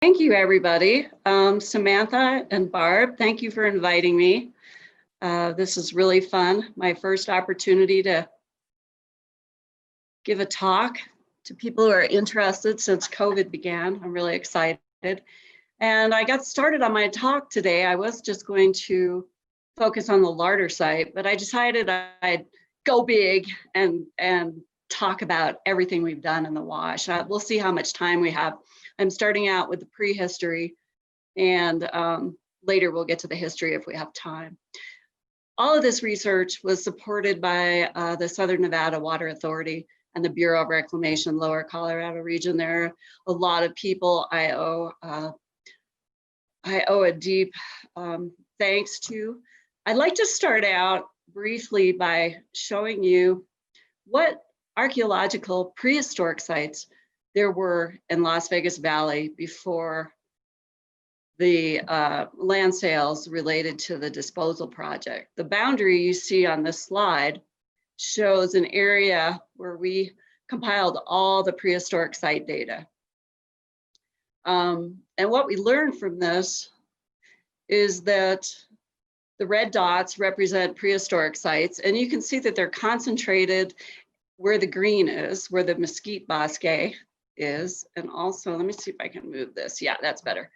Thank you, everybody. Samantha and Barb, thank you for inviting me. This is really fun. My first opportunity to give a talk to people who are interested since COVID began. I'm really excited. And I got started on my talk today. I was just going to focus on the Larder Site, but I decided I'd go big and talk about everything we've done in the wash. We'll see how much time we have. I'm starting out with the prehistory, and later we'll get to the history if we have time. All of this research was supported by the Southern Nevada Water Authority and the Bureau of Reclamation, Lower Colorado region. There are a lot of people I owe a deep thanks to. I'd like to start out briefly by showing you what archaeological prehistoric sites there were in Las Vegas Valley before the land sales related to the disposal project. The boundary you see on this slide shows an area where we compiled all the prehistoric site data. And what we learned from this is that the red dots represent prehistoric sites, and you can see that they're concentrated where the green is, where the mesquite bosque is. And also, let me see if I can move this. Yeah, that's better.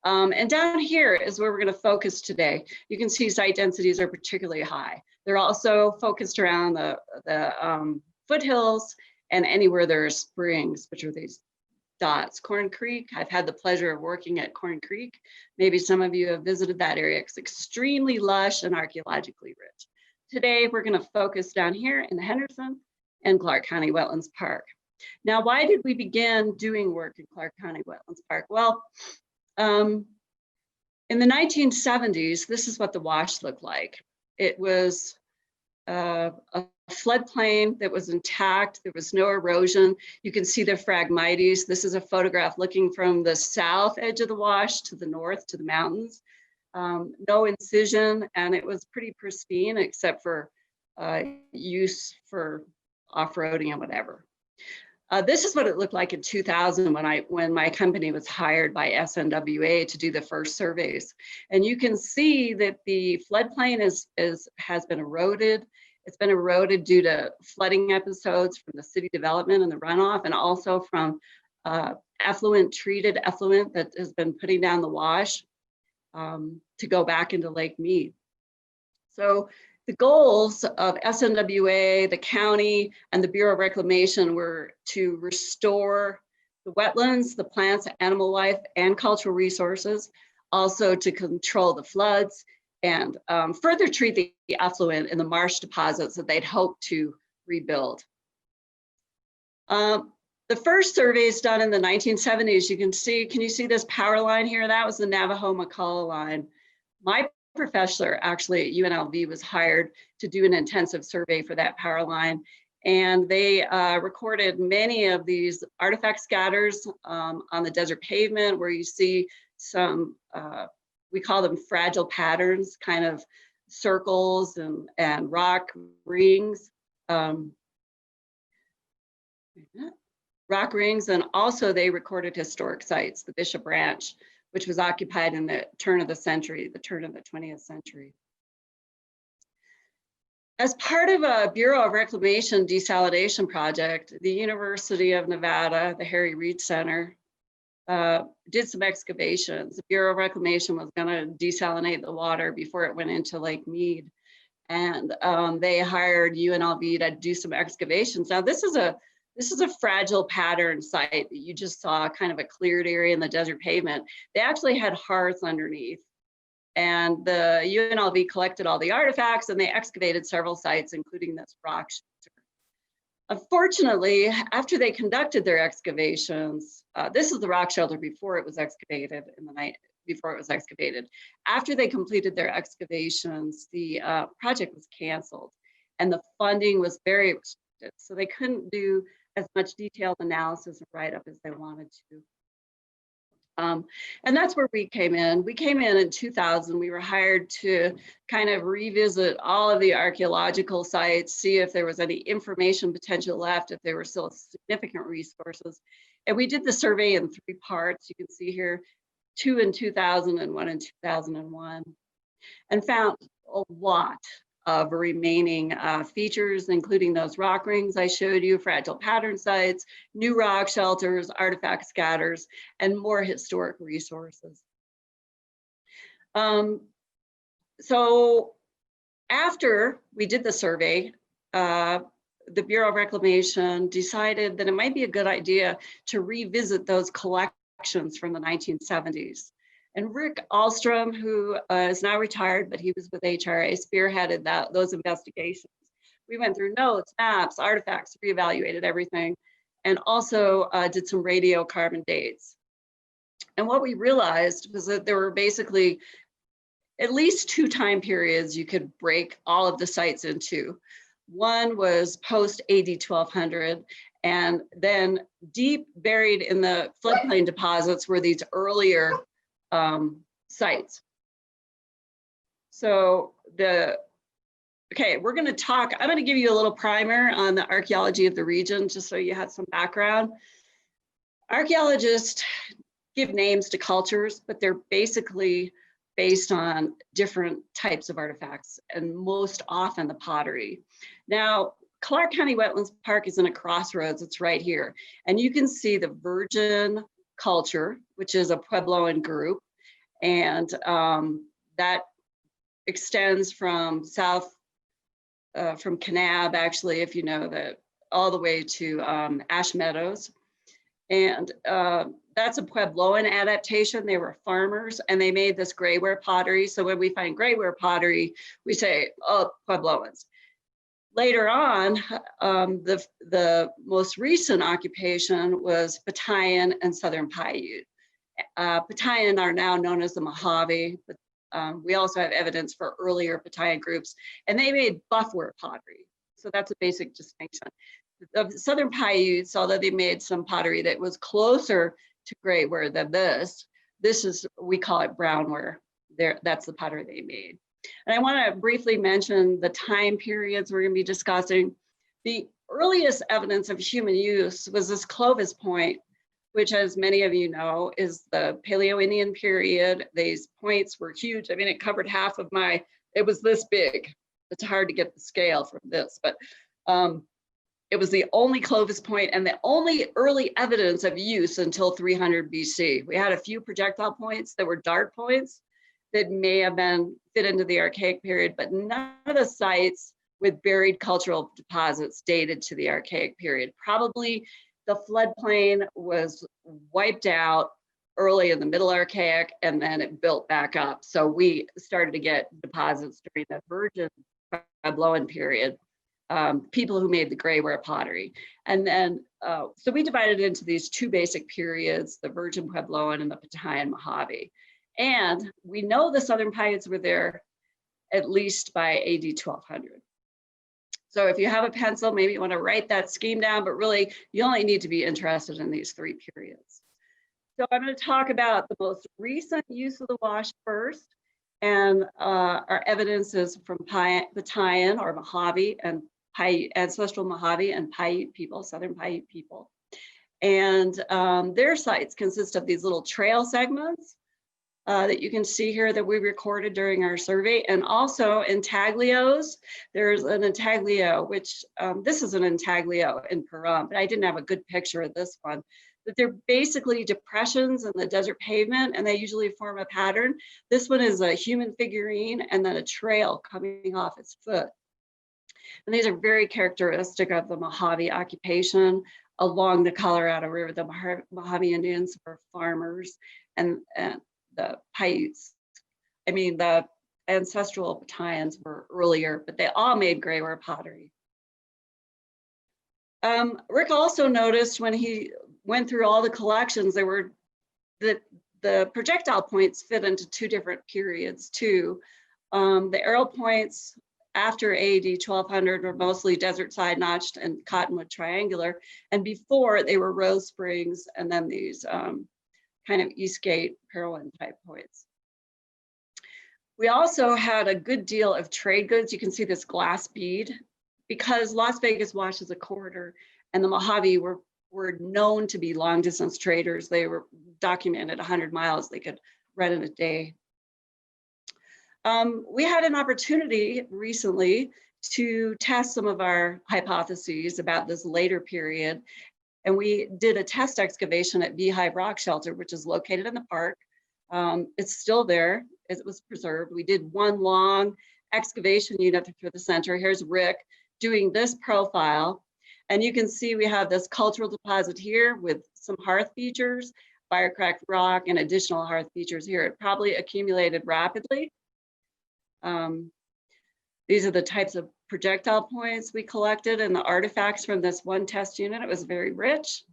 And down here is where we're going to focus today. You can see site densities are particularly high. They're also focused around the foothills and anywhere there are springs, which are these dots. Corn Creek, I've had the pleasure of working at Corn Creek. Maybe some of you have visited that area. It's extremely lush and archaeologically rich. Today, we're going to focus down here in the Henderson and Clark County Wetlands Park. Now, why did we begin doing work in Clark County Wetlands Park? Well, in the 1970s, this is what the wash looked like. It was a floodplain that was intact. There was no erosion. You can see the Phragmites. This is a photograph looking from the south edge of the wash to the north to the mountains. No incision, and it was pretty pristine except for use for off-roading and whatever. This is what it looked like in 2000 when my company was hired by SNWA to do the first surveys. And you can see that the floodplain has been eroded. It's been eroded due to flooding episodes from the city development and the runoff, and also from treated effluent that has been putting down the wash to go back into Lake Mead. So the goals of SNWA, the county, and the Bureau of Reclamation were to restore the wetlands, the plants, animal life, and cultural resources, also to control the floods, and further treat the effluent in the marsh deposits that they'd hoped to rebuild. The first surveys done in the 1970s, can you see this power line here? That was the Navajo-McCullough line. My professor actually at UNLV was hired to do an intensive survey for that power line, and they recorded many of these artifact scatters on the desert pavement, where you see some we call them fragile patterns, kind of circles and rock rings, and also they recorded historic sites, the Bishop Ranch, which was occupied in the turn of the 20th century. As part of a Bureau of Reclamation desalination project, the University of Nevada, the Harry Reid Center, did some excavations. The Bureau of Reclamation was gonna desalinate the water before it went into Lake Mead. And they hired UNLV to do some excavations. Now this is a fragile pattern site that you just saw, kind of a cleared area in the desert pavement. They actually had hearths underneath, and the UNLV collected all the artifacts and they excavated several sites, including this rock shelter. Unfortunately, after they conducted their excavations, this is the rock shelter before it was excavated After they completed their excavations, the project was canceled and the funding was very restricted. So they couldn't do as much detailed analysis and write-up as they wanted to. And that's where we came in. We came in 2000. We were hired to kind of revisit all of the archaeological sites, see if there was any information potential left, if there were still significant resources. And we did the survey in 3 parts. You can see here, 2 in 2000 and 1 in 2001, and found a lot of remaining features, including those rock rings I showed you, fragile pattern sites, new rock shelters, artifact scatters, and more historic resources. So after we did the survey, the Bureau of Reclamation decided that it might be a good idea to revisit those collections from the 1970s. And Rick Ahlstrom, who is now retired, but he was with HRA, spearheaded those investigations. We went through notes, maps, artifacts, reevaluated everything, and also did some radiocarbon dates. And what we realized was that there were basically at least 2 time periods you could break all of the sites into. One was post AD 1200, and then deep buried in the floodplain deposits were these earlier sites. So okay, we're going to talk, I'm going to give you a little primer on the archaeology of the region, just so you have some background. Archaeologists give names to cultures, but they're basically based on different types of artifacts, and most often the pottery. Now, Clark County Wetlands Park is in a crossroads. It's right here. And you can see the virgin culture, which is a Puebloan group. And that extends from south, from Kanab, actually, if you know that, all the way to Ash Meadows. And that's a Puebloan adaptation. They were farmers and they made this grayware pottery. So when we find grayware pottery, we say, oh, Puebloans. Later on, the most recent occupation was Batayan and Southern Paiute. Batayan are now known as the Mojave, but we also have evidence for earlier Batayan groups, and they made buffware pottery. So that's a basic distinction. The Southern Paiutes, although they made some pottery that was closer to grayware than this is, we call it brownware. That's the pottery they made. And I want to briefly mention the time periods we're going to be discussing. The earliest evidence of human use was this Clovis Point, which, as many of you know, is the Paleo-Indian period. These points were huge. I mean, it covered half of it was this big. It's hard to get the scale from this, but it was the only Clovis Point and the only early evidence of use until 300 BC. We had a few projectile points that were dart points that may have been fit into the Archaic period, but none of the sites with buried cultural deposits dated to the Archaic period. Probably the floodplain was wiped out early in the Middle Archaic, and then it built back up. So we started to get deposits during the Virgin Puebloan period, people who made the grayware pottery. And then, so we divided it into these 2 basic periods, the Virgin Puebloan and the Batayan Mojave. And we know the Southern Paiutes were there at least by AD 1200. So if you have a pencil, maybe you want to write that scheme down, but really you only need to be interested in these 3 periods. So I'm going to talk about the most recent use of the wash first. And our evidence is from Batayan or Mojave and Paiute, ancestral Mojave and Paiute people, Southern Paiute people. And their sites consist of these little trail segments that you can see here that we recorded during our survey, and also intaglios. There's an intaglio, which this is an intaglio in Pahrump, but I didn't have a good picture of this one. But they're basically depressions in the desert pavement, and they usually form a pattern. This one is a human figurine and then a trail coming off its foot. And these are very characteristic of the Mojave occupation along the Colorado River. The Mojave Indians were farmers, and the Paiutes, the ancestral Batayans were earlier, but they all made grayware pottery. Rick also noticed when he went through all the collections, the projectile points fit into 2 different periods too. The arrow points after AD 1200 were mostly desert side notched and cottonwood triangular, and before they were rose springs and then these kind of Eastgate heroin type points. We also had a good deal of trade goods. You can see this glass bead because Las Vegas washes a corridor, and the Mojave were were known to be long distance traders. They were documented 100 miles they could run in a day. We had an opportunity recently to test some of our hypotheses about this later period. And we did a test excavation at Beehive Rock Shelter, which is located in the park. It's still there, it was preserved. We did one long excavation unit through the center. Here's Rick doing this profile. And you can see we have this cultural deposit here with some hearth features, fire-cracked rock, and additional hearth features here. It probably accumulated rapidly. These are the types of projectile points we collected and the artifacts from this one test unit. It was very rich.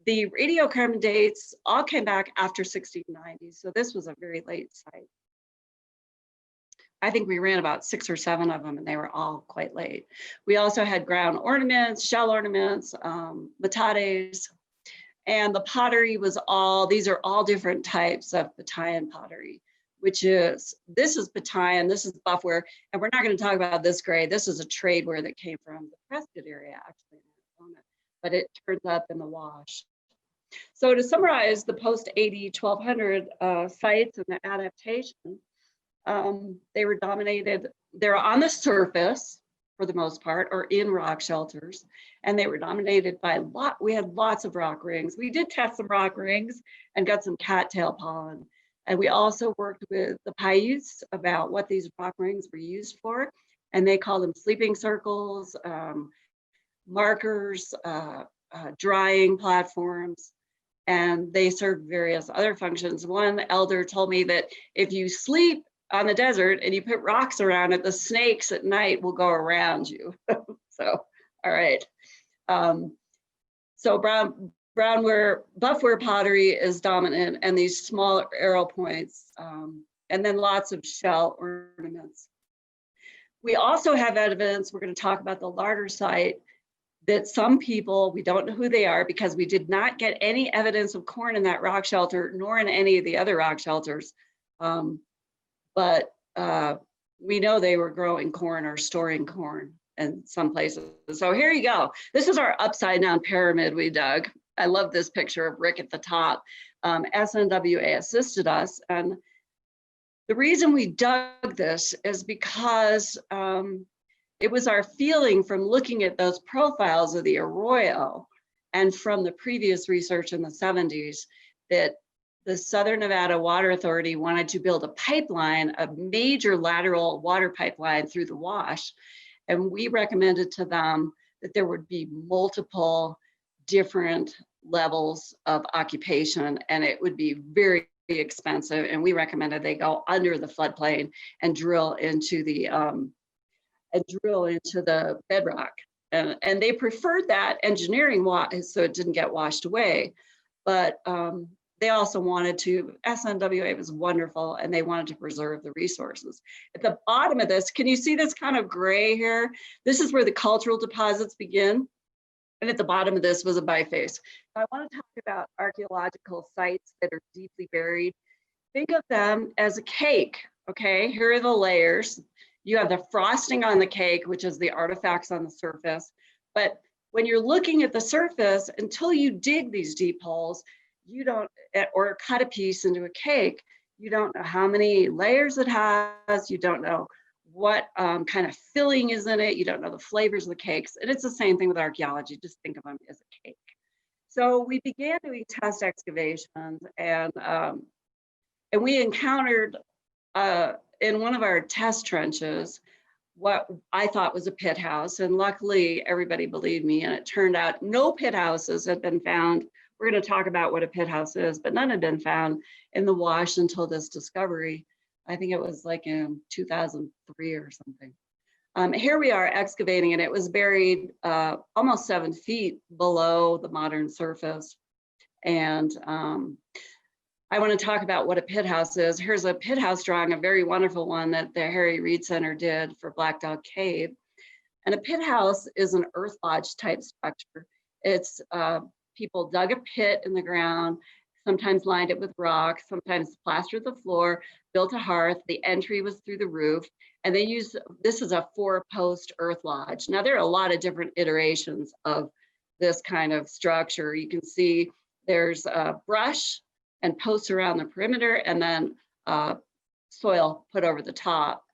The radiocarbon dates all came back after 1690, so this was a very late site. I think we ran about 6 or 7 of them, and they were all quite late. We also had ground ornaments, shell ornaments, metates, and the pottery was all, these are all different types of Batayan pottery, which is, this is Batayan, this is buffware, and we're not going to talk about this grade. This is a tradeware that came from the Prescott area, actually, in Arizona, but it turns up in the wash. So to summarize the post-AD 1200 sites and the adaptation, they were dominated, they're on the surface for the most part, or in rock shelters, and they were dominated by we had lots of rock rings. We did test some rock rings and got some cattail pollen. And we also worked with the Paiutes about what these rock rings were used for. And they call them sleeping circles, markers, drying platforms, and they serve various other functions. One elder told me that if you sleep on the desert and you put rocks around it, the snakes at night will go around you. So, all right. So buffware pottery is dominant, and these small arrow points, and then lots of shell ornaments. We also have evidence, we're going to talk about the Larder Site, that some people, we don't know who they are because we did not get any evidence of corn in that rock shelter, nor in any of the other rock shelters. But we know they were growing corn or storing corn in some places. So here you go. This is our upside down pyramid we dug. I love this picture of Rick at the top. SNWA assisted us. And the reason we dug this is because it was our feeling from looking at those profiles of the arroyo and from the previous research in the 70s that the Southern Nevada Water Authority wanted to build a pipeline, a major lateral water pipeline through the wash. And we recommended to them that there would be multiple different levels of occupation, and it would be very expensive. And we recommended they go under the floodplain and drill into the bedrock. And they preferred that engineering so it didn't get washed away. But they also wanted to, SNWA was wonderful, and they wanted to preserve the resources. At the bottom of this, can you see this kind of gray here? This is where the cultural deposits begin. And at the bottom of this was a biface. I want to talk about archaeological sites that are deeply buried. Think of them as a cake, okay? Here are the layers. You have the frosting on the cake, which is the artifacts on the surface. But when you're looking at the surface, until you dig these deep holes, you don't, or cut a piece into a cake, you don't know how many layers it has, you don't know what kind of filling is in it, you don't know the flavors of the cakes. And it's the same thing with archaeology, just think of them as a cake. So we began doing test excavations, and we encountered in one of our test trenches what I thought was a pit house, and luckily everybody believed me, and it turned out no pit houses had been found. We're going to talk about what a pit house is, but none had been found in the wash until this discovery. I think it was like in 2003 or something. Here we are excavating, and it was buried almost 7 feet below the modern surface. And I want to talk about what a pit house is. Here's a pit house drawing, a very wonderful one that the Harry Reid Center did for Black Dog Cave. And a pit house is an earth lodge type structure. It's people dug a pit in the ground, sometimes lined it with rock, sometimes plastered the floor, built a hearth. The entry was through the roof, and they used, this is a 4-post earth lodge. Now there are a lot of different iterations of this kind of structure. You can see there's brush and posts around the perimeter, and then soil put over the top.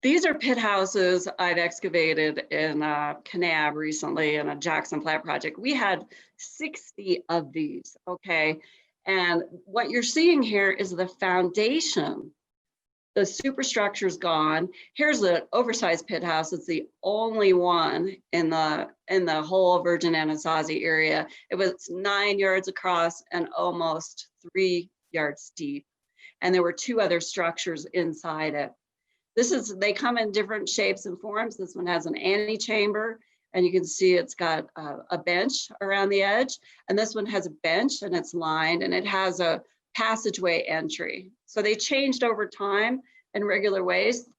These are pit houses I've excavated in Kanab recently in a Jackson Flat project. We had 60 of these, okay? And what you're seeing here is the foundation. The superstructure's gone. Here's an oversized pit house. It's the only one in the whole Virgin Anasazi area. It was 9 yards across and almost 3 yards deep. And there were 2 other structures inside it. They come in different shapes and forms. This one has an antechamber, and you can see it's got a bench around the edge. And this one has a bench and it's lined, and it has a passageway entry. So they changed over time in regular ways.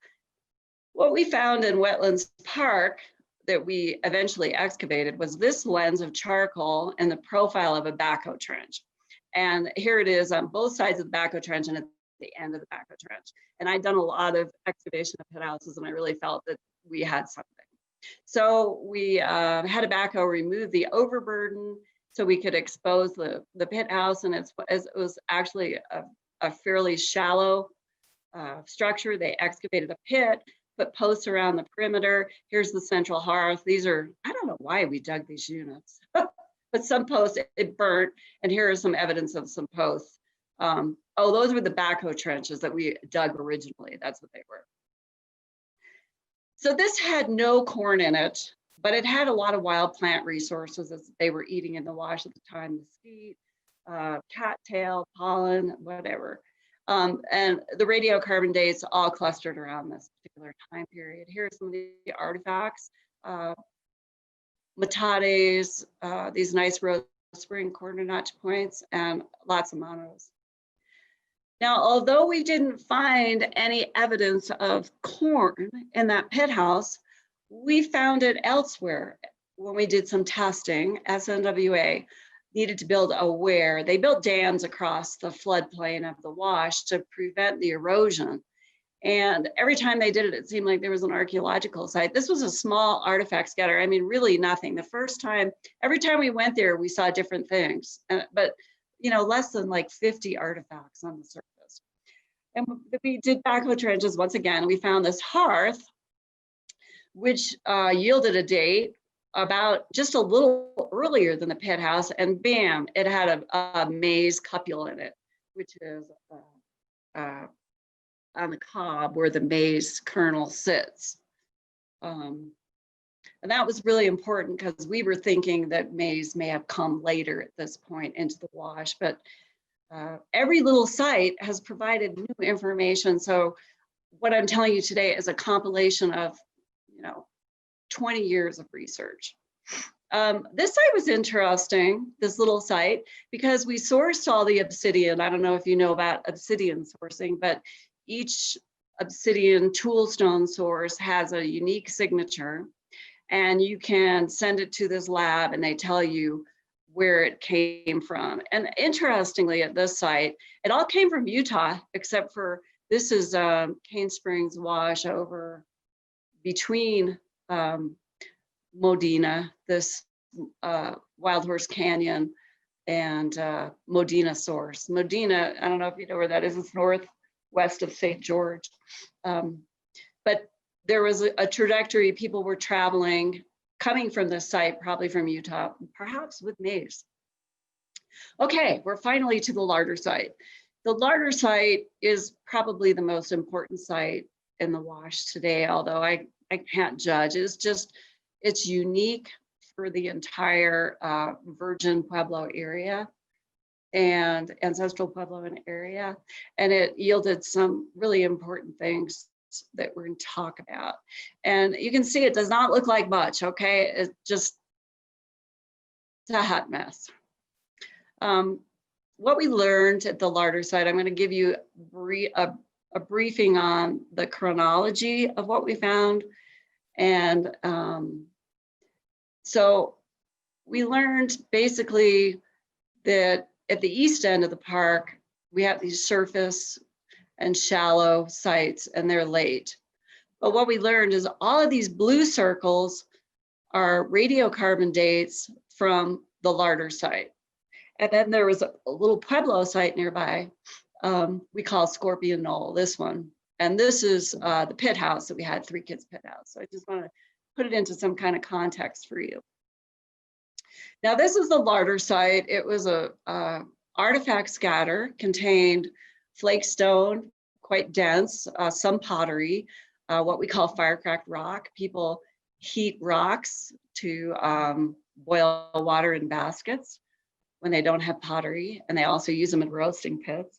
What we found in Wetlands Park that we eventually excavated was this lens of charcoal and the profile of a backhoe trench. And here it is on both sides of the backhoe trench and at the end of the backhoe trench. And I'd done a lot of excavation of pit houses, and I really felt that we had something. So we had a backhoe remove the overburden so we could expose the pit house, and it was actually a fairly shallow structure. They excavated a pit, put posts around the perimeter. Here's the central hearth. These are, I don't know why we dug these units, but some posts, it burnt, and here is some evidence of some posts. Oh, those were the backhoe trenches that we dug originally. That's what they were. So this had no corn in it, but it had a lot of wild plant resources as they were eating in the wash at the time, mesquite, cattail, pollen, whatever. And the radiocarbon dates all clustered around this particular time period. Here's some of the artifacts, matades, these nice rose spring corner notch points, and lots of monos. Now, although we didn't find any evidence of corn in that pit house, we found it elsewhere. When we did some testing, SNWA needed to build a weir. They built dams across the floodplain of the wash to prevent the erosion. And every time they did it, it seemed like there was an archaeological site. This was a small artifact scatter. I mean, really nothing. The first time, every time we went there, we saw different things, but less than like 50 artifacts on the surface. And we did backhoe trenches once again. We found this hearth, which yielded a date about just a little earlier than the pit house, and bam, it had a maize cupule in it, which is on the cob where the maize kernel sits. And that was really important because we were thinking that maize may have come later at this point into the wash, but every little site has provided new information. So what I'm telling you today is a compilation of 20 years of research. This site was interesting, this little site, because we sourced all the obsidian. I don't know if you know about obsidian sourcing, but each obsidian toolstone source has a unique signature, and you can send it to this lab and they tell you where it came from. And interestingly, at this site, it all came from Utah, except for this is Cane Springs Wash over between Modena, this Wild Horse Canyon, and Modena Source. Modena, I don't know if you know where that is, it's northwest of St. George. But there was a trajectory, people were traveling, coming from this site, probably from Utah, perhaps with maize. Okay, we're finally to the Larder Site. The Larder Site is probably the most important site in the wash today, although I can't judge. It's unique for the entire Virgin Pueblo area and ancestral Puebloan area, and it yielded some really important things that we're going to talk about. And you can see it does not look like much, okay? It's a hot mess. What we learned at the Larder Site, I'm going to give you a briefing on the chronology of what we found. And so we learned basically that at the east end of the park, we have these surface and shallow sites, and they're late. But what we learned is all of these blue circles are radiocarbon dates from the Larder Site. And then there was a little Pueblo site nearby we call Scorpion Knoll, this one. And this is the pit house that we had, 3 Kids Pit House. So I just want to put it into some kind of context for you. Now this is the Larder Site. It was a artifact scatter, contained flake stone, quite dense, some pottery, what we call fire-cracked rock. People heat rocks to boil water in baskets when they don't have pottery, and they also use them in roasting pits.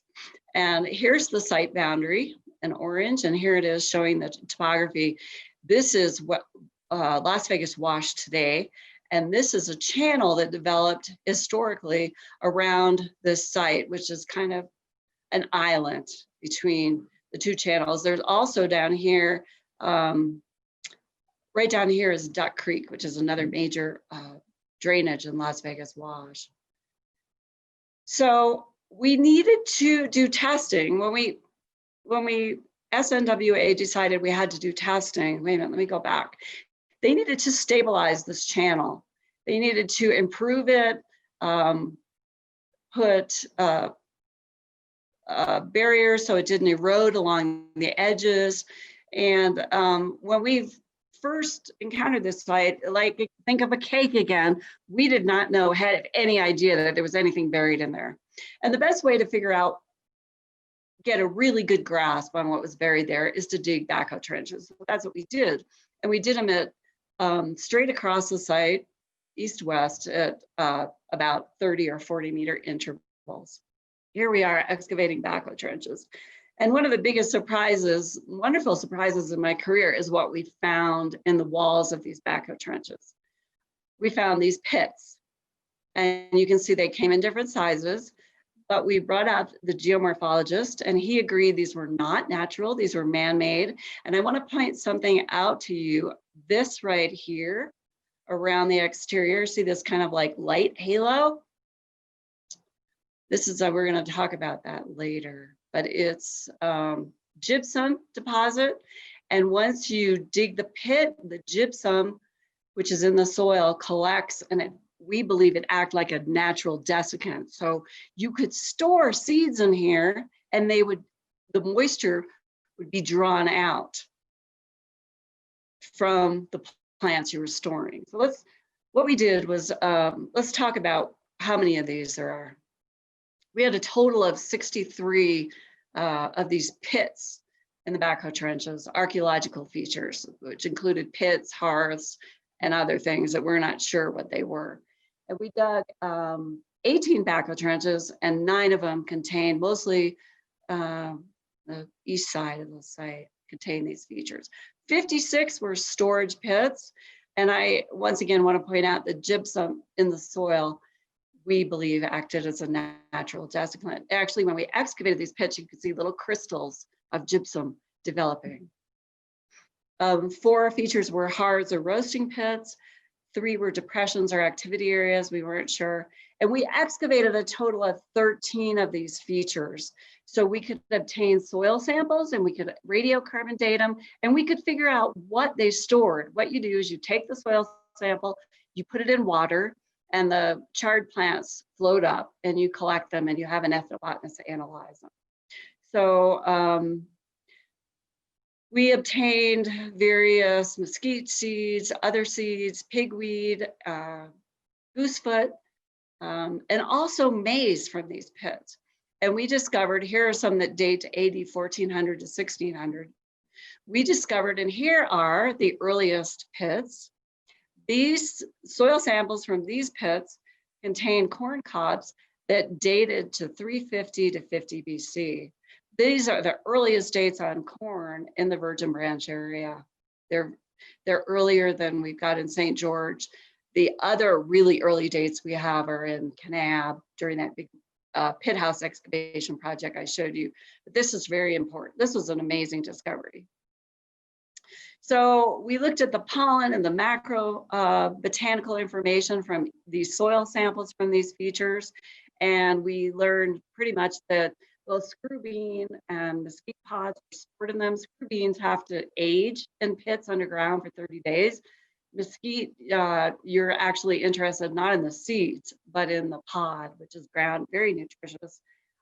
And here's the site boundary in orange, and here it is showing the topography. This is what Las Vegas Wash today, and this is a channel that developed historically around this site, which is kind of an island between the 2 channels. There's also down here, right down here is Duck Creek, which is another major drainage in Las Vegas Wash. So we needed to do testing. When we SNWA decided we had to do testing, wait a minute, let me go back. They needed to stabilize this channel. They needed to improve it, put barriers so it didn't erode along the edges. And when we first encountered this site, like think of a cake again, we did not know, had any idea that there was anything buried in there. And the best way to figure out, get a really good grasp on what was buried there is to dig backhoe trenches. So that's what we did. And we did them at straight across the site, east-west, at about 30 or 40 meter intervals. Here we are excavating backhoe trenches. And one of the biggest surprises, wonderful surprises in my career, is what we found in the walls of these backhoe trenches. We found these pits, and you can see they came in different sizes, but we brought out the geomorphologist, and he agreed these were not natural, these were man-made. And I want to point something out to you. This right here around the exterior, see this kind of like light halo? This is, we're going to talk about that later, but it's gypsum deposit. And once you dig the pit, the gypsum, which is in the soil, collects, and we believe it acts like a natural desiccant. So you could store seeds in here, and the moisture would be drawn out from the plants you were storing. So what we did was, let's talk about how many of these there are. We had a total of 63 of these pits in the backhoe trenches, archaeological features, which included pits, hearths, and other things that we're not sure what they were. And we dug 18 backhoe trenches, and 9 of them contained, mostly the east side of the site contained these features. 56 were storage pits. And I, once again, want to point out the gypsum in the soil, we believe acted as a natural desiccant. Actually, when we excavated these pits, you could see little crystals of gypsum developing. 4 features were hearths or roasting pits. 3 were depressions or activity areas, we weren't sure. And we excavated a total of 13 of these features. So we could obtain soil samples, and we could radiocarbon date them, and we could figure out what they stored. What you do is you take the soil sample, you put it in water, and the charred plants float up, and you collect them, and you have an ethnobotanist analyze them. So we obtained various mesquite seeds, other seeds, pigweed, goosefoot, and also maize from these pits. And we discovered, here are some that date to AD 1400 to 1600. We discovered, and here are the earliest pits. These soil samples from these pits contain corn cobs that dated to 350 to 50 BC. These are the earliest dates on corn in the Virgin Branch area. They're earlier than we've got in St. George. The other really early dates we have are in Kanab during that big pit house excavation project I showed you. But this is very important. This was an amazing discovery. So we looked at the pollen and the macro botanical information from these soil samples from these features. And we learned pretty much that both screw bean and mesquite pods are stored in them. Screw beans have to age in pits underground for 30 days. Mesquite, you're actually interested not in the seeds, but in the pod, which is ground, very nutritious.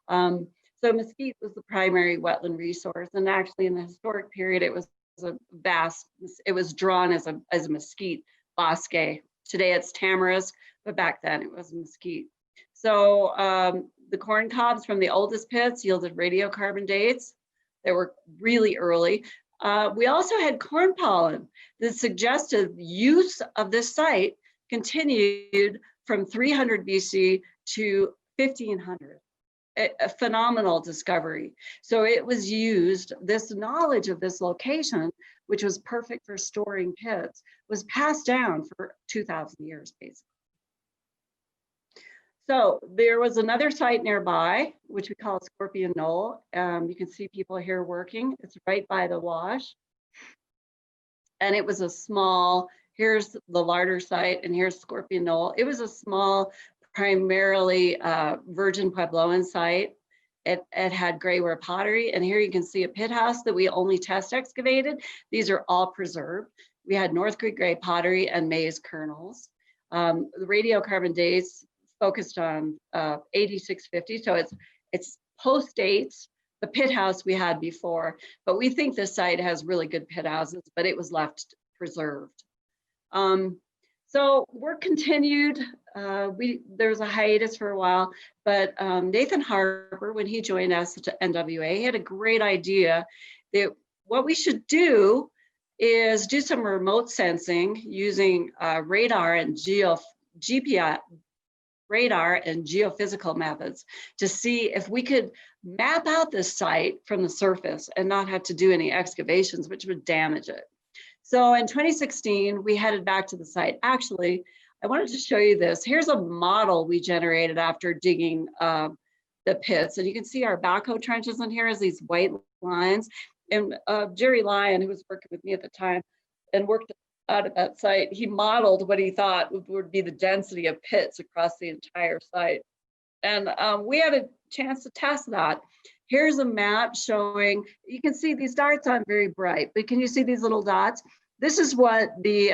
So mesquite was the primary wetland resource, and actually in the historic period, it was a vast, it was drawn as a mesquite bosque. Today it's tamarisk, but back then it was mesquite. So the corn cobs from the oldest pits yielded radiocarbon dates that were really early. We also had corn pollen that suggested use of this site continued from 300 BC to 1500. A phenomenal discovery. So it was used, this knowledge of this location, which was perfect for storing pits, was passed down for 2,000 years, basically. So there was another site nearby, which we call Scorpion Knoll. You can see people here working. It's right by the wash. And it was a small, here's the Larder Site, and here's Scorpion Knoll. It was a small, primarily virgin Puebloan site. It had grayware pottery, and here you can see a pit house that we only test excavated. These are all preserved. We had North Creek gray pottery and maize kernels. The radiocarbon dates focused on 8650, so it's post dates the pit house we had before, but we think this site has really good pit houses, but it was left preserved. So work continued. There was a hiatus for a while, but Nathan Harper, when he joined us at NWA, he had a great idea that what we should do is do some remote sensing using radar and geophysical methods to see if we could map out this site from the surface and not have to do any excavations, which would damage it. So in 2016, we headed back to the site. Actually, I wanted to show you this. Here's a model we generated after digging the pits. And you can see our backhoe trenches in here as these white lines. And Jerry Lyon, who was working with me at the time and worked out at that site, he modeled what he thought would be the density of pits across the entire site. And we had a chance to test that. Here's a map showing, you can see these darts aren't very bright, but can you see these little dots? This is what the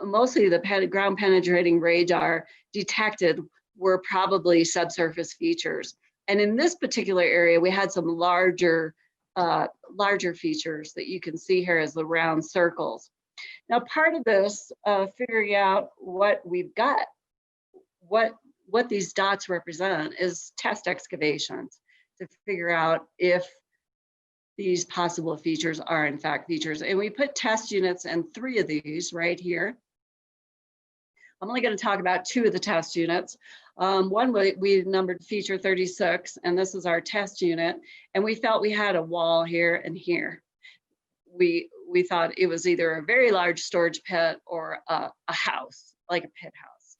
mostly the ground penetrating radar detected were probably subsurface features. And in this particular area, we had some larger features that you can see here as the round circles. Now, part of this, figuring out what we've got, what these dots represent, is test excavations to figure out if these possible features are in fact features. And we put test units in 3 of these right here. I'm only going to talk about 2 of the test units. One we numbered feature 36, and this is our test unit. And we felt we had a wall here and here. We thought it was either a very large storage pit or a house, like a pit house.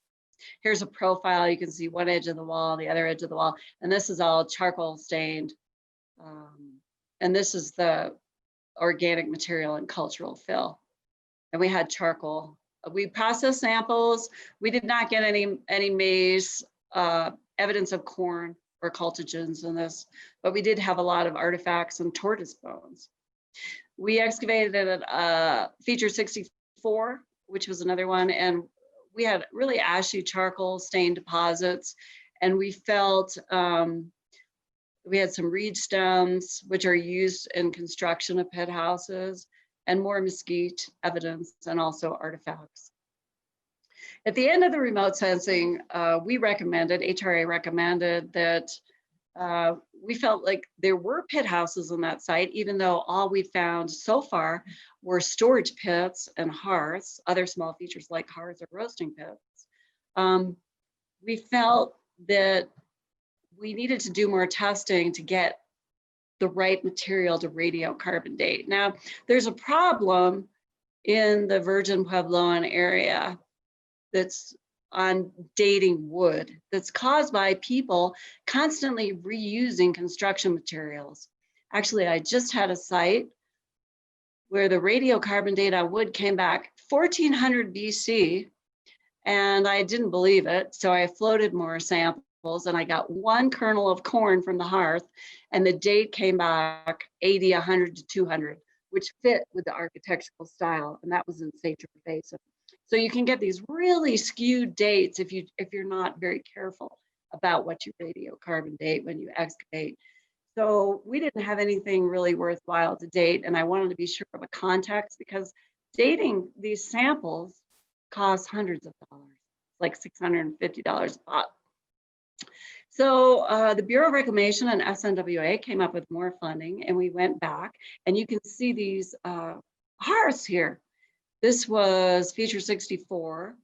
Here's a profile. You can see one edge of the wall, the other edge of the wall, and this is all charcoal stained. And this is the organic material and cultural fill. And we had charcoal. We processed samples. We did not get any maize, evidence of corn or cultigens in this, but we did have a lot of artifacts and tortoise bones. We excavated at feature 64, which was another one, and we had really ashy charcoal stained deposits, and we felt we had some reed stems, which are used in construction of pit houses, and more mesquite evidence, and also artifacts. At the end of the remote sensing, HRA recommended that we felt like there were pit houses on that site, even though all we found so far were storage pits and hearths, other small features like hearths or roasting pits. We felt that we needed to do more testing to get the right material to radiocarbon date. Now, there's a problem in the virgin Puebloan area that's on dating wood that's caused by people constantly reusing construction materials. Actually, I just had a site where the radiocarbon date on wood came back 1400 BC, and I didn't believe it, so I floated more samples, and I got 1 kernel of corn from the hearth, and the date came back 80, 100 to 200, which fit with the architectural style, and that was in Satrop Basin. So you can get these really skewed dates if you're not very careful about what you radiocarbon date when you excavate. So we didn't have anything really worthwhile to date, and I wanted to be sure of a context because dating these samples costs hundreds of dollars, like $650 a pop. So the Bureau of Reclamation and SNWA came up with more funding, and we went back, and you can see these hearths here. This was feature 64,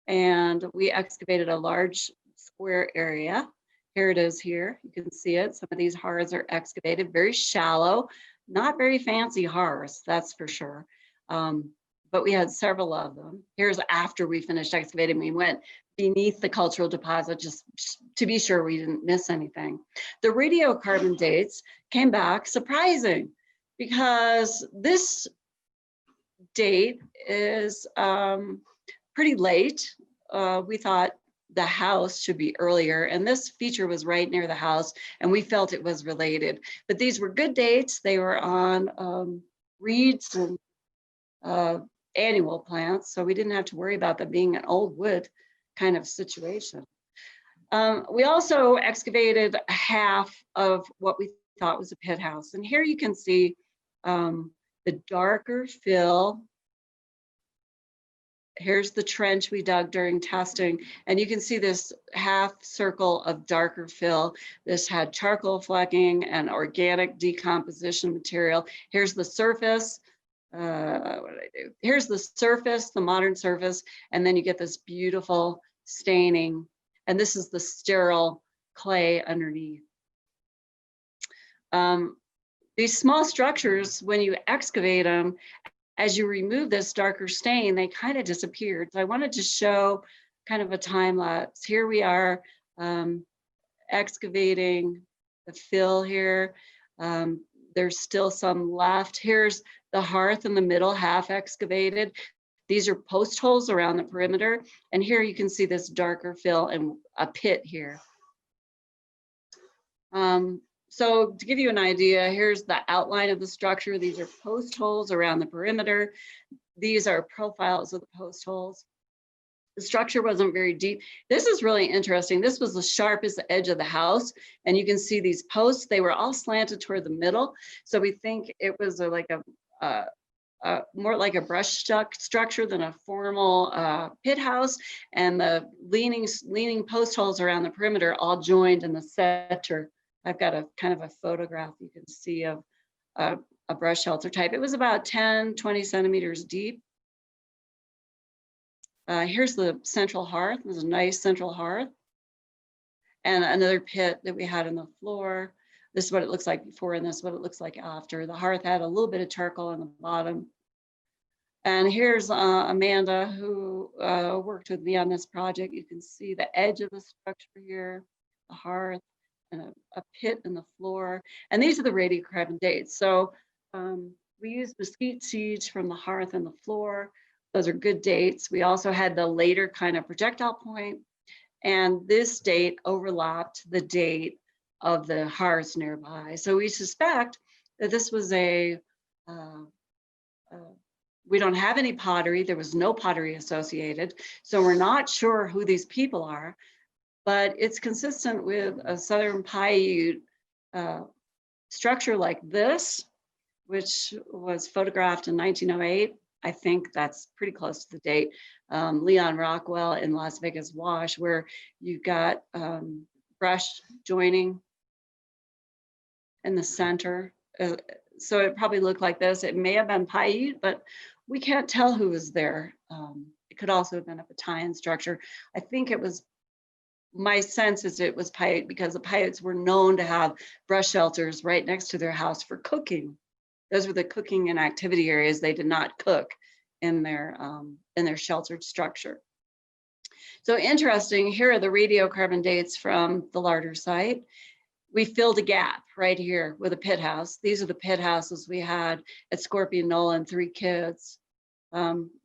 and we excavated a large square area. Here it is here. You can see it. Some of these hearths are excavated, very shallow, not very fancy hearths, that's for sure. But we had several of them. Here's after we finished excavating. We went beneath the cultural deposit just to be sure we didn't miss anything. The radiocarbon dates came back surprising because this date is pretty late. We thought the house should be earlier, and this feature was right near the house, and we felt it was related. But these were good dates. They were on reeds and annual plants, so we didn't have to worry about them being an old wood kind of situation. We also excavated half of what we thought was a pit house, and here you can see the darker fill. Here's the trench we dug during testing, and you can see this half circle of darker fill. This had charcoal flecking and organic decomposition material. Here's the surface. What did I do? Here's the surface, the modern surface, and then you get this beautiful staining, and this is the sterile clay underneath. These small structures, when you excavate them, as you remove this darker stain, they kind of disappeared. So I wanted to show kind of a time lapse. Here we are excavating the fill here. There's still some left. Here's the hearth in the middle, half excavated. These are post holes around the perimeter. And here you can see this darker fill and a pit here. So to give you an idea, here's the outline of the structure. These are post holes around the perimeter. These are profiles of the post holes. The structure wasn't very deep. This is really interesting. This was the sharpest edge of the house. And you can see these posts, they were all slanted toward the middle. So we think it was like more like a brush structure than a formal pit house. And the leaning post holes around the perimeter all joined in the center. I've got a kind of a photograph you can see of a brush shelter type. It was about 10, 20 centimeters deep. Here's the central hearth. It was a nice central hearth. And another pit that we had in the floor. This is what it looks like before, and this is what it looks like after. The hearth had a little bit of charcoal on the bottom. And here's Amanda, who worked with me on this project. You can see the edge of the structure here, the hearth, and a pit in the floor. And these are the radiocarbon dates. So we used mesquite seeds from the hearth and the floor. Those are good dates. We also had the later kind of projectile point. And this date overlapped the date of the hearths nearby. So we suspect that this was we don't have any pottery. There was no pottery associated. So we're not sure who these people are. But it's consistent with a Southern Paiute structure like this, which was photographed in 1908. I think that's pretty close to the date. Leon Rockwell in Las Vegas Wash, where you've got brush joining in the center. So it probably looked like this. It may have been Paiute, but we can't tell who was there. It could also have been a battalion structure. I think it was, my sense is it was Paiute because the Paiutes were known to have brush shelters right next to their house for cooking. Those were the cooking and activity areas. They did not cook in their sheltered structure. So interesting, here are the radiocarbon dates from the Larder Site. We filled a gap right here with a pit house. These are the pit houses we had at Scorpion Knoll and 3 Kids.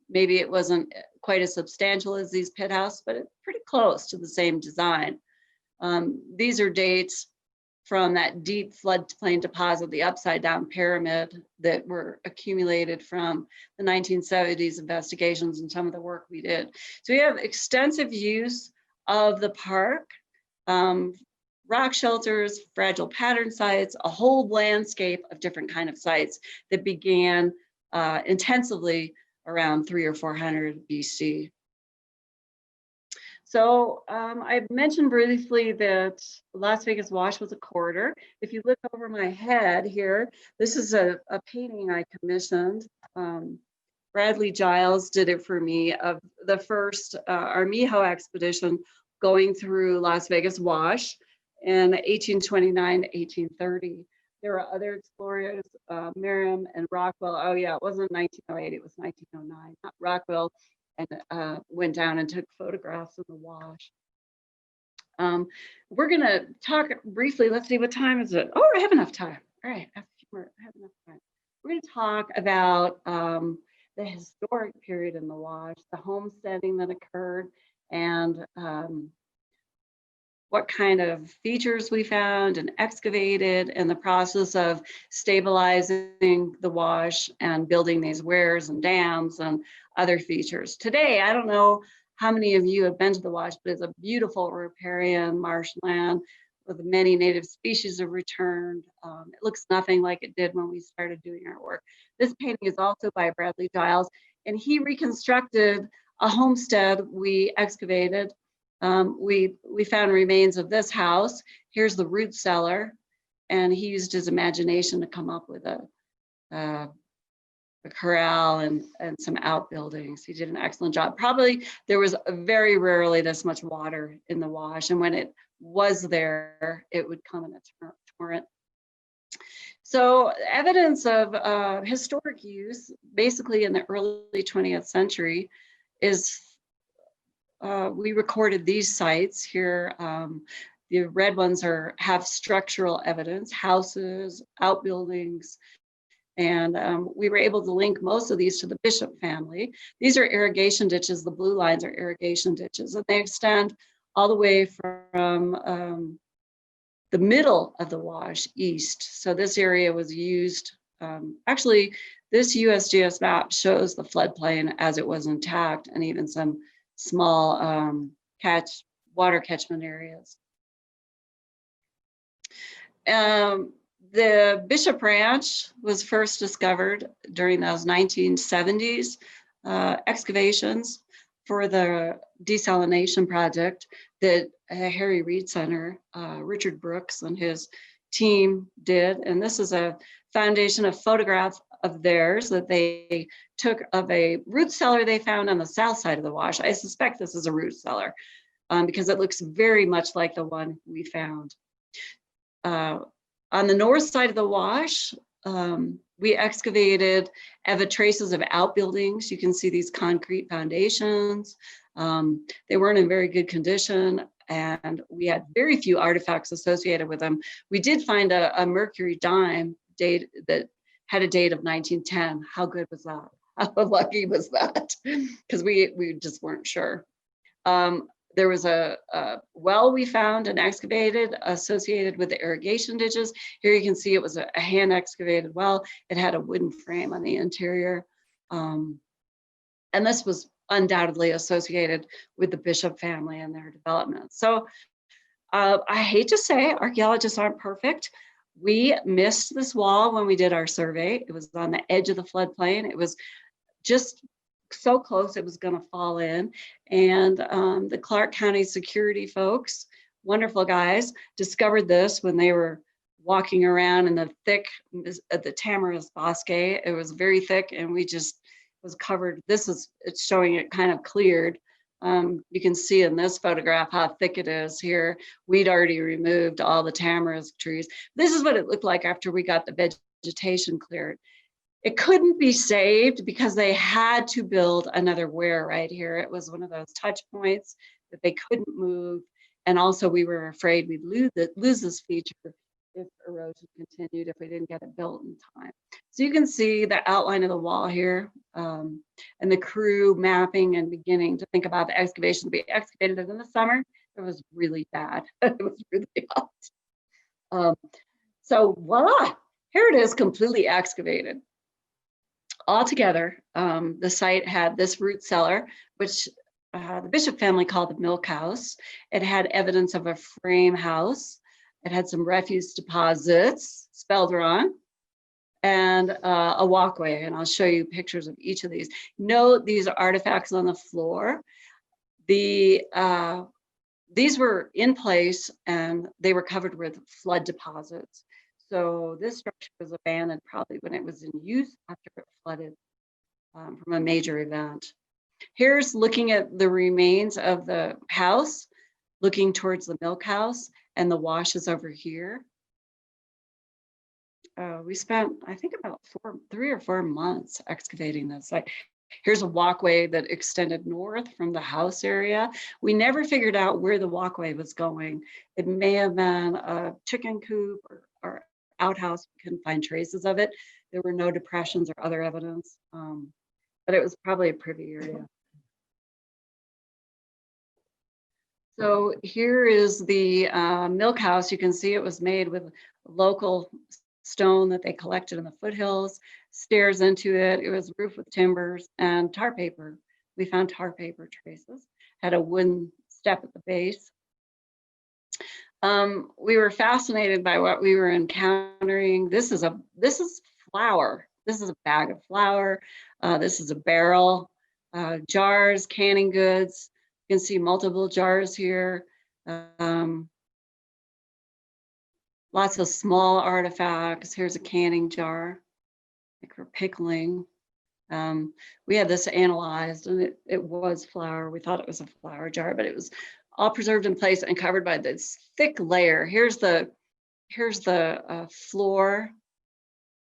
Maybe it wasn't quite as substantial as these pit houses, but it's pretty close to the same design. These are dates from that deep floodplain deposit, the upside down pyramid that were accumulated from the 1970s investigations and some of the work we did. So we have extensive use of the park, rock shelters, fragile pattern sites, a whole landscape of different kind of sites that began intensively around 300 or 400 BC. So I mentioned briefly that Las Vegas Wash was a corridor. If you look over my head here, this is a painting I commissioned. Bradley Giles did it for me of the first Armijo expedition going through Las Vegas Wash in 1829, 1830. There were other explorers, Merriam and Rockwell. Oh yeah, it wasn't 1908, it was 1909. Rockwell and went down and took photographs of the wash. We're gonna talk briefly, let's see, what time is it? Oh, I have enough time. All right, I have enough time. We're gonna talk about the historic period in the wash, the homesteading that occurred, and what kind of features we found and excavated, and the process of stabilizing the wash and building these weirs and dams and other features. Today, I don't know how many of you have been to the wash, but it's a beautiful riparian marshland with many native species have returned. It looks nothing like it did when we started doing our work. This painting is also by Bradley Giles, and he reconstructed a homestead we excavated. We found remains of this house. Here's the root cellar, and he used his imagination to come up with a corral and some outbuildings. He did an excellent job. Probably there was very rarely this much water in the wash, and when it was there, it would come in a torrent. So evidence of historic use, basically in the early 20th century, is we recorded these sites here. The red ones have structural evidence, houses, outbuildings, and we were able to link most of these to the Bishop family. These are irrigation ditches. The blue lines are irrigation ditches, and they extend all the way from the middle of the wash east. So this area was used, actually, this USGS map shows the floodplain as it was intact, and even some small water catchment areas. The Bishop Ranch was first discovered during those 1970s excavations for the desalination project that Harry Reid Center, Richard Brooks and his team did. And this is a foundation of photograph of theirs that they took of a root cellar they found on the south side of the wash. I suspect this is a root cellar because it looks very much like the one we found. On the north side of the wash, we excavated traces of outbuildings. You can see these concrete foundations. They weren't in very good condition, and we had very few artifacts associated with them. We did find a mercury dime date that had a date of 1910. How good was that? How lucky was that? Because we just weren't sure. There was a well we found and excavated associated with the irrigation ditches. Here you can see it was a hand excavated well. It had a wooden frame on the interior. And this was undoubtedly associated with the Bishop family and their development. So I hate to say, archaeologists aren't perfect. We missed this wall when we did our survey. It was on the edge of the floodplain. It was just so close it was going to fall in. And the Clark County security folks, wonderful guys, discovered this when they were walking around in the thick, the Tamarisk bosque. It was very thick, and we just was covered. It's showing it kind of cleared. You can see in this photograph how thick it is here. We'd already removed all the tamarisk trees. This is what it looked like after we got the vegetation cleared. It couldn't be saved because they had to build another weir right here. It was one of those touch points that they couldn't move. And also we were afraid we'd lose this feature if erosion continued, if we didn't get it built in time. So you can see the outline of the wall here and the crew mapping and beginning to think about the excavation to be excavated. In the summer, it was really bad. It was really hot. So voila, here it is, completely excavated. Altogether, the site had this root cellar, which the Bishop family called the milk house. It had evidence of a frame house. It had some refuse deposits, spelled wrong, and a walkway. And I'll show you pictures of each of these. Note these are artifacts on the floor. These were in place and they were covered with flood deposits. So this structure was abandoned probably when it was in use after it flooded from a major event. Here's looking at the remains of the house, looking towards the milk house, and the wash is over here. We spent, I think, about 3 or 4 months excavating this site. Here's a walkway that extended north from the house area. We never figured out where the walkway was going. It may have been a chicken coop or outhouse. We couldn't find traces of it. There were no depressions or other evidence, but it was probably a privy area. So here is the milk house. You can see it was made with local stone that they collected in the foothills, stairs into it. It was roofed with timbers and tar paper. We found tar paper traces, had a wooden step at the base. We were fascinated by what we were encountering. This is flour. This is a bag of flour. This is a barrel, jars, canning goods. You can see multiple jars here. Lots of small artifacts. Here's a canning jar, like for pickling. We had this analyzed and it was flour. We thought it was a flour jar, but it was all preserved in place and covered by this thick layer. Here's the floor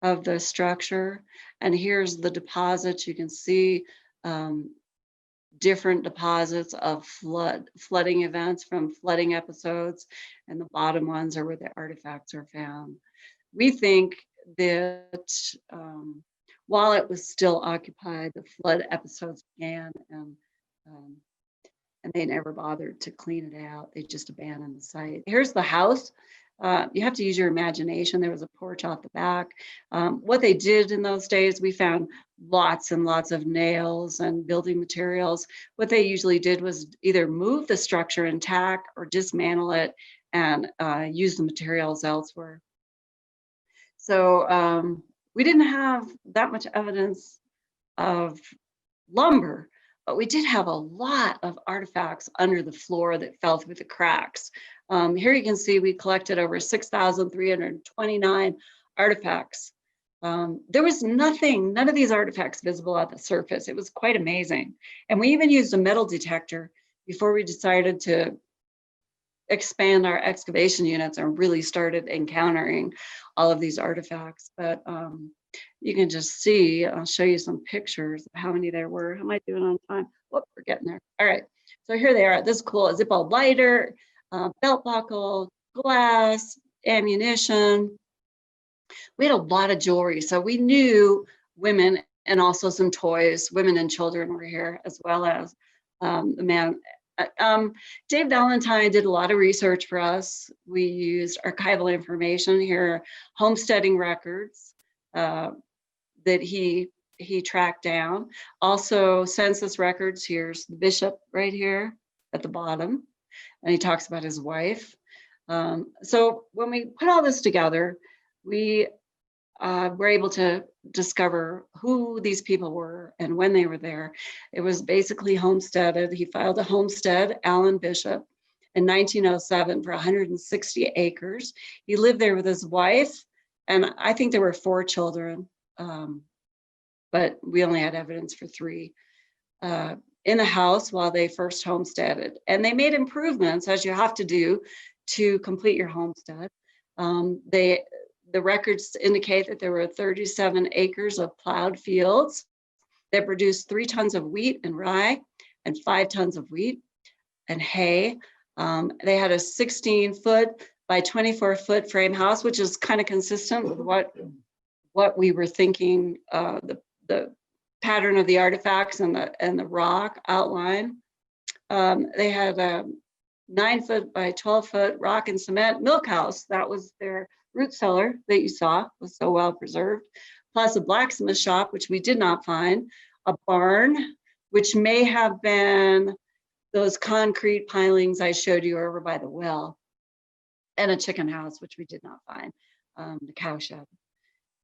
of the structure, and here's the deposits. You can see different deposits of flooding events from flooding episodes, and the bottom ones are where the artifacts are found. We think that while it was still occupied, the flood episodes began, and they never bothered to clean it out. They just abandoned the site. Here's the house. You have to use your imagination. There was a porch out the back. What they did in those days, we found lots and lots of nails and building materials. What they usually did was either move the structure intact or dismantle it and use the materials elsewhere. So we didn't have that much evidence of lumber, but we did have a lot of artifacts under the floor that fell through the cracks. Here you can see we collected over 6,329 artifacts. There was none of these artifacts visible at the surface. It was quite amazing. And we even used a metal detector before we decided to expand our excavation units and really started encountering all of these artifacts. But you can just see, I'll show you some pictures of how many there were. How am I doing on time? Whoop, we're getting there. All right, so here they are. This is cool, a Zippo lighter, belt buckle, glass, ammunition. We had a lot of jewelry, so we knew women and also some toys. Women and children were here, as well as the man. Dave Valentine did a lot of research for us. We used archival information here, homesteading records that he tracked down. Also census records. Here's the bishop right here at the bottom, and he talks about his wife. So when we put all this together, we were able to discover who these people were and when they were there. It was basically homesteaded. He filed a homestead, Alan Bishop, in 1907 for 160 acres. He lived there with his wife, and I think there were 4 children, but we only had evidence for 3. In the house while they first homesteaded. And they made improvements, as you have to do to complete your homestead. The records indicate that there were 37 acres of plowed fields that produced 3 tons of wheat and rye and 5 tons of wheat and hay. They had a 16-foot by 24-foot frame house, which is kind of consistent with what we were thinking, the pattern of the artifacts and the rock outline. They had 9-foot by 12-foot rock and cement milk house. That was their root cellar that you saw, was so well preserved, plus a blacksmith shop, which we did not find, a barn, which may have been those concrete pilings I showed you over by the well, and a chicken house, which we did not find, the cow shed.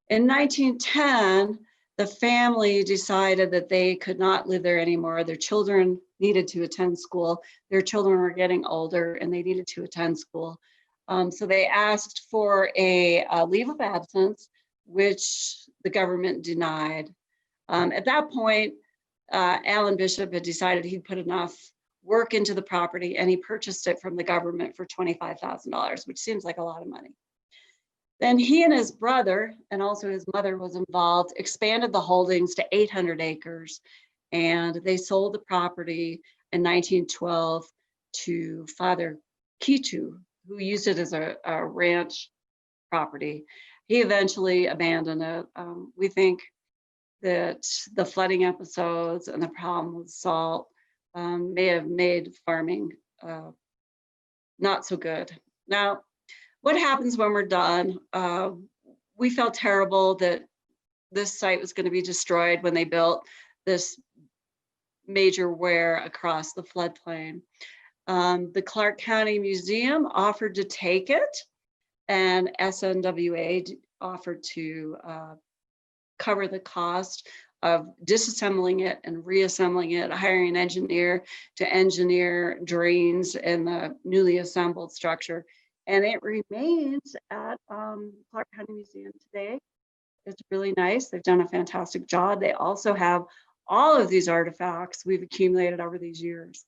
In 1910, the family decided that they could not live there anymore. Their children needed to attend school. Their children were getting older and they needed to attend school. So they asked for a leave of absence, which the government denied. At that point, Alan Bishop had decided he'd put enough work into the property and he purchased it from the government for $25,000, which seems like a lot of money. Then he and his brother, and also his mother was involved, expanded the holdings to 800 acres, and they sold the property in 1912 to Father Kichu, who used it as a ranch property. He eventually abandoned it. We think that the flooding episodes and the problem with salt may have made farming not so good. Now, what happens when we're done? We felt terrible that this site was going to be destroyed when they built this major weir across the floodplain. The Clark County Museum offered to take it, and SNWA offered to cover the cost of disassembling it and reassembling it, hiring an engineer to engineer drains in the newly assembled structure. And it remains at Clark County Museum today. It's really nice. They've done a fantastic job. They also have all of these artifacts we've accumulated over these years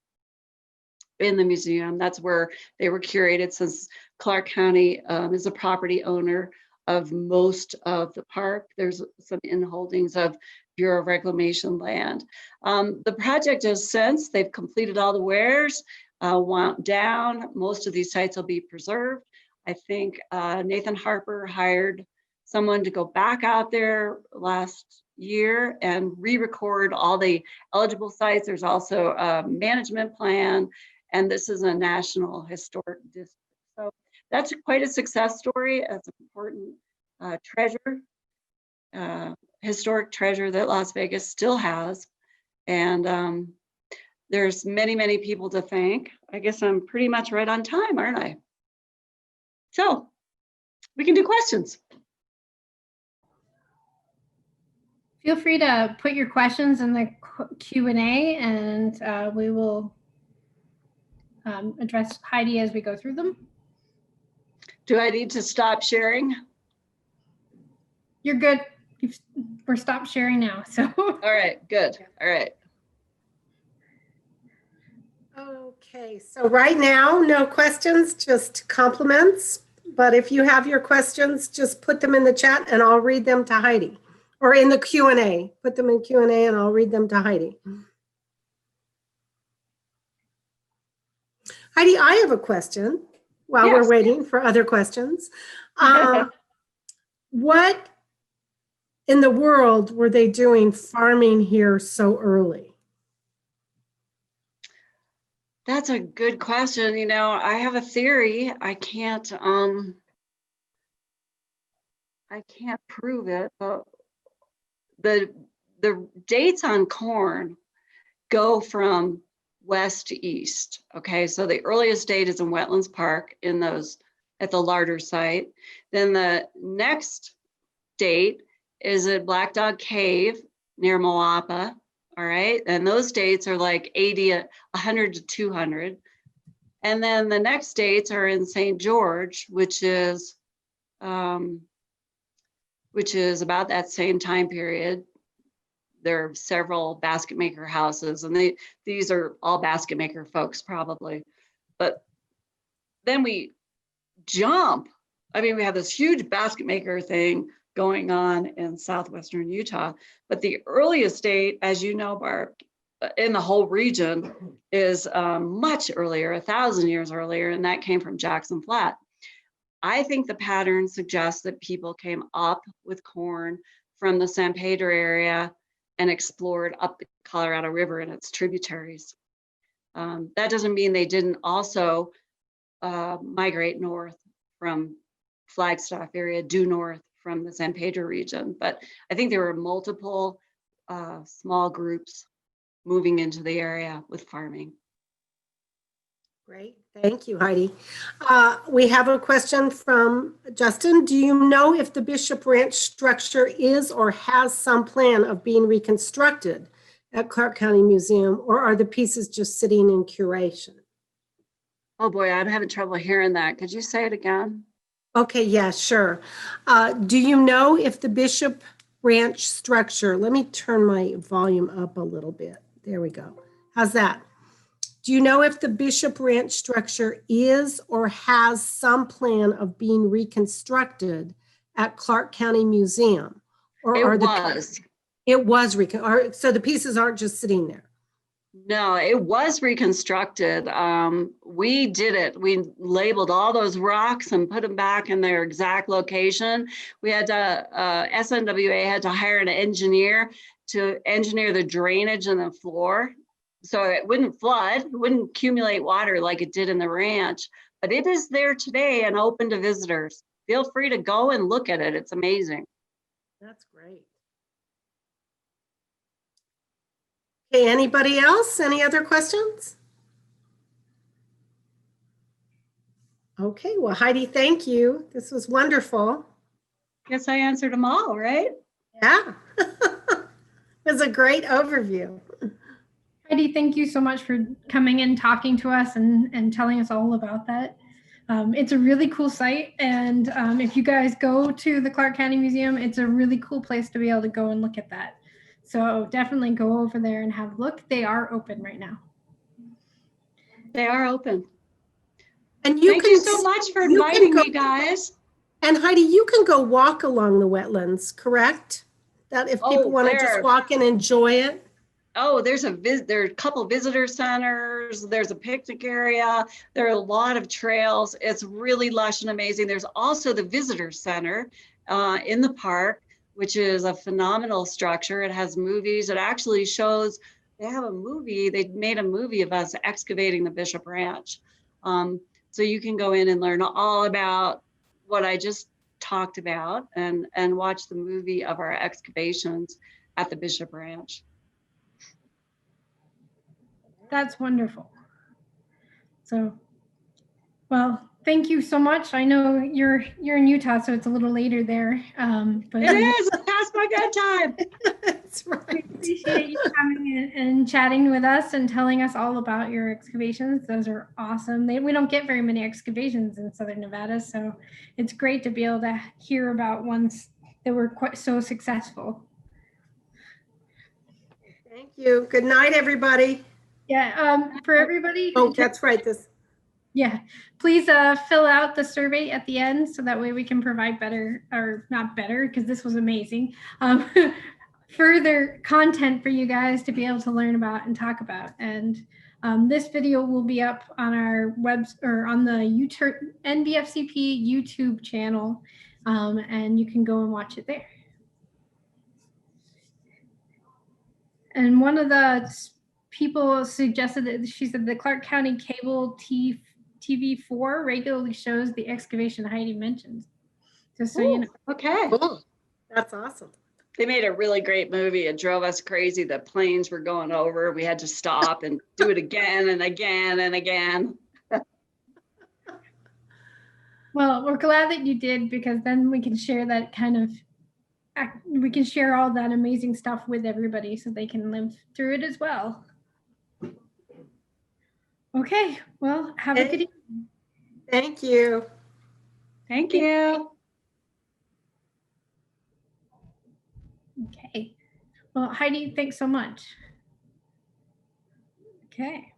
in the museum. That's where they were curated, since Clark County is a property owner of most of the park. There's some in-holdings of Bureau of Reclamation land. The project has since, they've completed all the weirs, wound down. Most of these sites will be preserved. I think Nathan Harper hired someone to go back out there last year and re-record all the eligible sites. There's also a management plan, and this is a national historic district. So that's quite a success story. It's an important treasure, historic treasure that Las Vegas still has. And there's many, many people to thank. I guess I'm pretty much right on time, aren't I? So we can do questions. Feel free to put your questions in the Q&A, and we will address Heidi as we go through them. Do I need to stop sharing? You're good. We're stopped sharing now. So. All right, good. All right. Okay, so right now, no questions, just compliments. But if you have your questions, just put them in the chat and I'll read them to Heidi. Or in the Q&A. Put them in Q&A and I'll read them to Heidi. Heidi, I have a question while Yes. we're waiting for other questions. What in the world were they doing farming here so early? That's a good question. You know, I have a theory. I can't prove it, but the dates on corn go from west to east. Okay, so the earliest date is in Wetlands Park in those at the Larder Site. Then the next date is at Black Dog Cave near Moapa. All right, and those dates are like 80, 100 to 200. And then the next dates are in St. George, which is about that same time period. There are several basket maker houses, and these are all basket maker folks probably. But then we jump. I mean, we have this huge basket maker thing going on in southwestern Utah, but the earliest date, as you know, Barb, in the whole region is much earlier, 1,000 years earlier, and that came from Jackson Flat. I think the pattern suggests that people came up with corn from the San Pedro area and explored up the Colorado River and its tributaries. That doesn't mean they didn't also migrate north from Flagstaff area, due north from the San Pedro region. But I think there were multiple small groups moving into the area with farming. Great, thank you, Heidi. We have a question from Justin. Do you know if the Bishop Ranch structure is or has some plan of being reconstructed at Clark County Museum, or are the pieces just sitting in curation? Oh boy, I'm having trouble hearing that. Could you say it again? Okay, yeah, sure. Do you know if the Bishop Ranch structure, let me turn my volume up a little bit. There we go. How's that? Do you know if the Bishop Ranch structure is or has some plan of being reconstructed at Clark County Museum? Or It was. It was so the pieces aren't just sitting there. No, it was reconstructed. We did it. We labeled all those rocks and put them back in their exact location. We had to, SNWA had to hire an engineer to engineer the drainage in the floor so it wouldn't flood, it wouldn't accumulate water like it did in the ranch. But it is there today and open to visitors. Feel free to go and look at it. It's amazing. That's great. Okay, anybody else? Any other questions? Okay, well, Heidi, thank you. This was wonderful. Guess I answered them all, right? Yeah. It was a great overview. Heidi, thank you so much for coming and talking to us and telling us all about that. It's a really cool site. And if you guys go to the Clark County Museum, it's a really cool place to be able to go and look at that. So definitely go over there and have a look. They are open right now. They are open. And Thank you so much for inviting me, guys. And Heidi, you can go walk along the wetlands, correct? That if people want to just walk and enjoy it. Oh, there are a couple visitor centers. There's a picnic area. There are a lot of trails. It's really lush and amazing. There's also the visitor center in the park, which is a phenomenal structure. It has movies. It actually shows, they have a movie. They made a movie of us excavating the Bishop Ranch. So you can go in and learn all about what I just talked about and watch the movie of our excavations at the Bishop Ranch. That's wonderful. So, well, thank you so much. I know you're in Utah, so it's a little later there. But it is. It's past my bedtime. That's right. We appreciate you coming and chatting with us and telling us all about your excavations. Those are awesome. We don't get very many excavations in Southern Nevada, so it's great to be able to hear about ones that were quite so successful. Thank you. Good night, everybody. Yeah, for everybody. Oh, that's right. Yeah, please fill out the survey at the end so that way we can provide better, or not better, because this was amazing, further content for you guys to be able to learn about and talk about. And this video will be up on our or on the NBFCP YouTube channel, and you can go and watch it there. And one of the people suggested that she said the Clark County Cable TV4 regularly shows the excavation Heidi mentioned. Just so you know. Okay. Cool. That's awesome. They made a really great movie. It drove us crazy. The planes were going over. We had to stop and do it again and again and again. Well, we're glad that you did, because then we can share that we can share all that amazing stuff with everybody so they can live through it as well. Okay, well, have a good evening. Thank you. Thank you. Okay. Well, Heidi, thanks so much. Okay.